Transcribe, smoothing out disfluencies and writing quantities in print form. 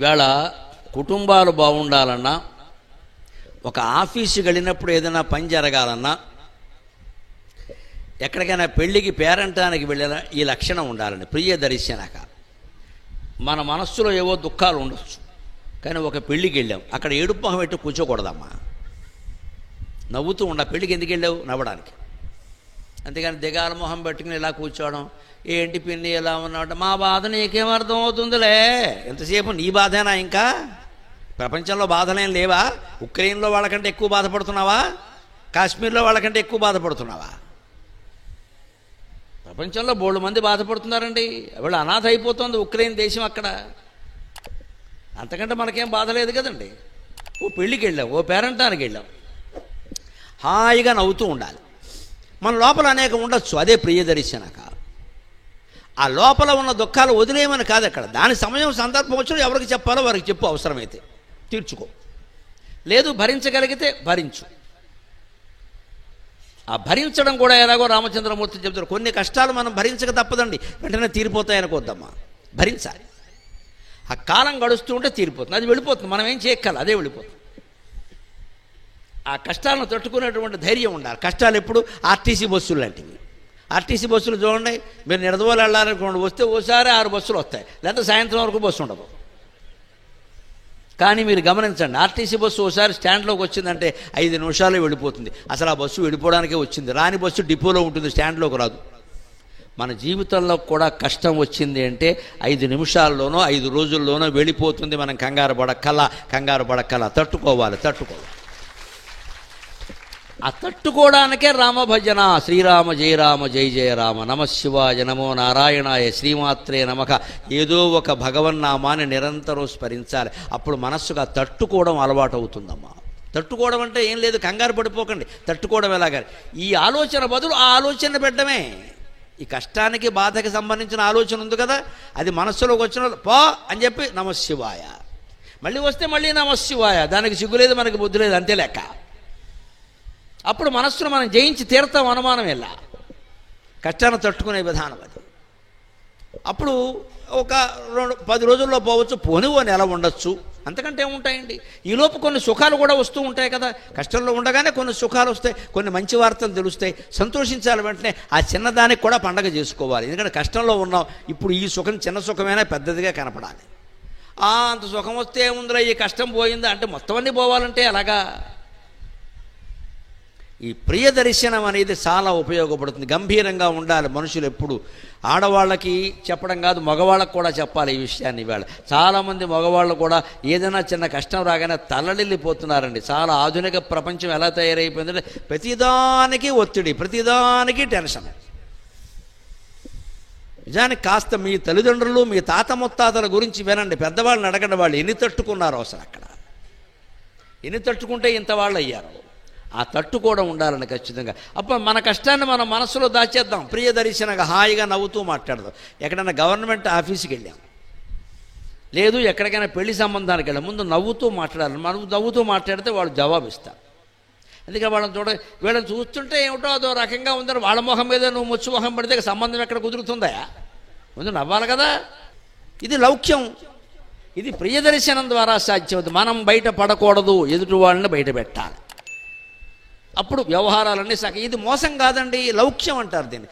ఇవాళ కుటుంబాలు బాగుండాలన్నా, ఒక ఆఫీసుకి వెళ్ళినప్పుడు ఏదైనా పని జరగాలన్నా, ఎక్కడికైనా పెళ్ళికి పేరంటానికి వెళ్ళినా ఈ లక్షణం ఉండాలని. ప్రియదర్శనక. మన మనస్సులో ఏవో దుఃఖాలు ఉండొచ్చు, కానీ ఒక పెళ్ళికి వెళ్ళాం, అక్కడ ఏడుపు మొహం పెట్టి కూర్చోకూడదమ్మా. నవ్వుతూ ఉండ. పెళ్ళికి ఎందుకు వెళ్ళావు? నవ్వడానికి. అంతేగాని దిగాల మొహం పెట్టుకుని ఇలా కూర్చోవడం, ఏంటి పిన్ని ఎలా ఉన్నావు, మా బాధ నీకేం అర్థం అవుతుందిలే, ఎంతసేపు నీ బాధేనా? ఇంకా ప్రపంచంలో బాధలేం లేవా? ఉక్రెయిన్లో వాళ్ళకంటే ఎక్కువ బాధపడుతున్నావా? కాశ్మీర్లో వాళ్ళకంటే ఎక్కువ బాధపడుతున్నావా? ప్రపంచంలో బోళ్ళు మంది బాధపడుతున్నారండి. వాళ్ళు అనాథ అయిపోతుంది ఉక్రెయిన్ దేశం. అక్కడ అంతకంటే మనకేం బాధ లేదు కదండి. ఓ పెళ్ళికి వెళ్ళాం, ఓ పేరంటానికి వెళ్ళాం, హాయిగా నవ్వుతూ ఉండాలి. మన లోపల అనేక ఉండొచ్చు, అదే ప్రియదర్శనక. ఆ లోపల ఉన్న దుఃఖాలు వదిలేయమని కాదు అక్కడ. దాని సమయం సందర్భం వచ్చిన ఎవరికి చెప్పాలో వారికి చెప్పు, అవసరమైతే తీర్చుకో, లేదు భరించగలిగితే భరించు. ఆ భరించడం కూడా ఎలాగో రామచంద్రమూర్తి చెప్తారు. కొన్ని కష్టాలు మనం భరించక తప్పదండి, వెంటనే తీరిపోతాయనుకోద్దమ్మా. భరించాలి. ఆ కాలం గడుస్తూ ఉంటే తీరిపోతుంది, అది వెళ్ళిపోతుంది. మనం ఏం చేయక్కల, అదే వెళ్ళిపోతుంది. ఆ కష్టాలను తట్టుకునేటువంటి ధైర్యం ఉండాలి. కష్టాలు ఎప్పుడు? ఆర్టీసీ బస్సులు లాంటివి. ఆర్టీసీ బస్సులు చూడండి, మీరు నిడదవోలు వెళ్ళాలనుకోండి, వస్తే ఓసారి 6 బస్సులు వస్తాయి, లేకపోతే సాయంత్రం వరకు బస్సు ఉండదు. కానీ మీరు గమనించండి, ఆర్టీసీ బస్సు ఓసారి స్టాండ్లోకి వచ్చిందంటే 5 నిమిషాలు వెళ్ళిపోతుంది. అసలు ఆ బస్సు వెళ్ళిపోవడానికే వచ్చింది. రాని బస్సు డిపోలో ఉంటుంది, స్టాండ్లోకి రాదు. మన జీవితంలో కూడా కష్టం వచ్చింది అంటే 5 నిమిషాల్లోనో 5 రోజుల్లోనో వెళ్ళిపోతుంది. మనం కంగారు పడక్కల తట్టుకోవాలి. ఆ తట్టుకోవడానికే రామభజన. శ్రీరామ జయ రామ జయ జయ రామ, నమశివాయ నమో నారాయణాయ, శ్రీమాత్రే నమః. ఏదో ఒక భగవన్నామాన్ని నిరంతరం స్మరించాలి. అప్పుడు మనస్సుగా తట్టుకోవడం అలవాటు అవుతుందమ్మా. తట్టుకోవడం అంటే ఏం లేదు, కంగారు పడిపోకండి. తట్టుకోవడం ఎలాగని ఈ ఆలోచన బదులు ఆ ఆలోచన పెట్టడమే. ఈ కష్టానికి బాధకి సంబంధించిన ఆలోచన ఉంది కదా, అది మనస్సులోకి వచ్చిన పో అని చెప్పి నమశివాయ, మళ్ళీ వస్తే మళ్ళీ నమశివాయ. దానికి సిగ్గులేదు, మనకి బుద్ధి లేదు, అంతే లెక్క. అప్పుడు మనస్సును మనం జయించి తీరుతాం, అనుమానం ఎలా. కష్టాన్ని తట్టుకునే విధానం అది. అప్పుడు ఒక 10 రోజుల్లో పోవచ్చు, పోని ఓ నెల ఉండొచ్చు, అంతకంటే ఏముంటాయండి. ఈలోపు కొన్ని సుఖాలు కూడా వస్తూ ఉంటాయి కదా. కష్టంలో ఉండగానే కొన్ని సుఖాలు వస్తాయి, కొన్ని మంచి వార్తలు తెలుస్తాయి. సంతోషించాలి. వెంటనే ఆ చిన్నదానికి కూడా పండగ చేసుకోవాలి. ఎందుకంటే కష్టంలో ఉన్నాం. ఇప్పుడు ఈ సుఖం చిన్న సుఖమైనా పెద్దదిగా కనపడాలి. అంత సుఖం వస్తే ఏముందిరా, ఈ కష్టం పోయిందా అంటే మొత్తం అన్నీ పోవాలంటే అలాగా. ఈ ప్రియదర్శనం అనేది చాలా ఉపయోగపడుతుంది. గంభీరంగా ఉండాలి మనుషులు ఎప్పుడు. ఆడవాళ్ళకి చెప్పడం కాదు, మగవాళ్ళకు కూడా చెప్పాలి ఈ విషయాన్ని. ఇవాళ చాలామంది మగవాళ్ళు కూడా ఏదైనా చిన్న కష్టం రాగానే తల్లడిల్లిపోతున్నారండి. చాలా ఆధునిక ప్రపంచం ఎలా తయారైపోయిందంటే ప్రతిదానికి ఒత్తిడి, ప్రతిదానికి టెన్షన్. నిజానికి కాస్త మీ తల్లిదండ్రులు, మీ తాత ముత్తాతల గురించి వినండి, పెద్దవాళ్ళని అడగండి, వాళ్ళు ఎన్ని తట్టుకున్నారో అసలు. అక్కడ ఎన్ని తట్టుకుంటే ఇంత వాళ్ళు అయ్యారు. ఆ తట్టుకోవడం ఉండాలని ఖచ్చితంగా. అప్పుడు మన కష్టాన్ని మనం మనసులో దాచేద్దాం. ప్రియదర్శనగా హాయిగా నవ్వుతూ మాట్లాడదాం. ఎక్కడైనా గవర్నమెంట్ ఆఫీస్కి వెళ్ళాం, లేదు ఎక్కడికైనా పెళ్లి సంబంధానికి వెళ్ళాం, ముందు నవ్వుతూ మాట్లాడాలి. మనం నవ్వుతూ మాట్లాడితే వాళ్ళు జవాబు ఇస్తారు. అందుకే వీళ్ళని చూస్తుంటే ఏమిటో అదో రకంగా ఉందని వాళ్ళ మొహం మీద నువ్వు ముచ్చు మొహం పడితే సంబంధం ఎక్కడ కుదురుతుందా? ముందు నవ్వాలి కదా. ఇది లౌక్యం. ఇది ప్రియదర్శనం ద్వారా సాధ్యమవుతుంది. మనం బయట పడకూడదు, ఎదుటి వాళ్ళని బయట పెట్టాలి. అప్పుడు వ్యవహారాలన్నీ ఇది మోసం కాదండి, లౌక్యం అంటారు దీన్ని.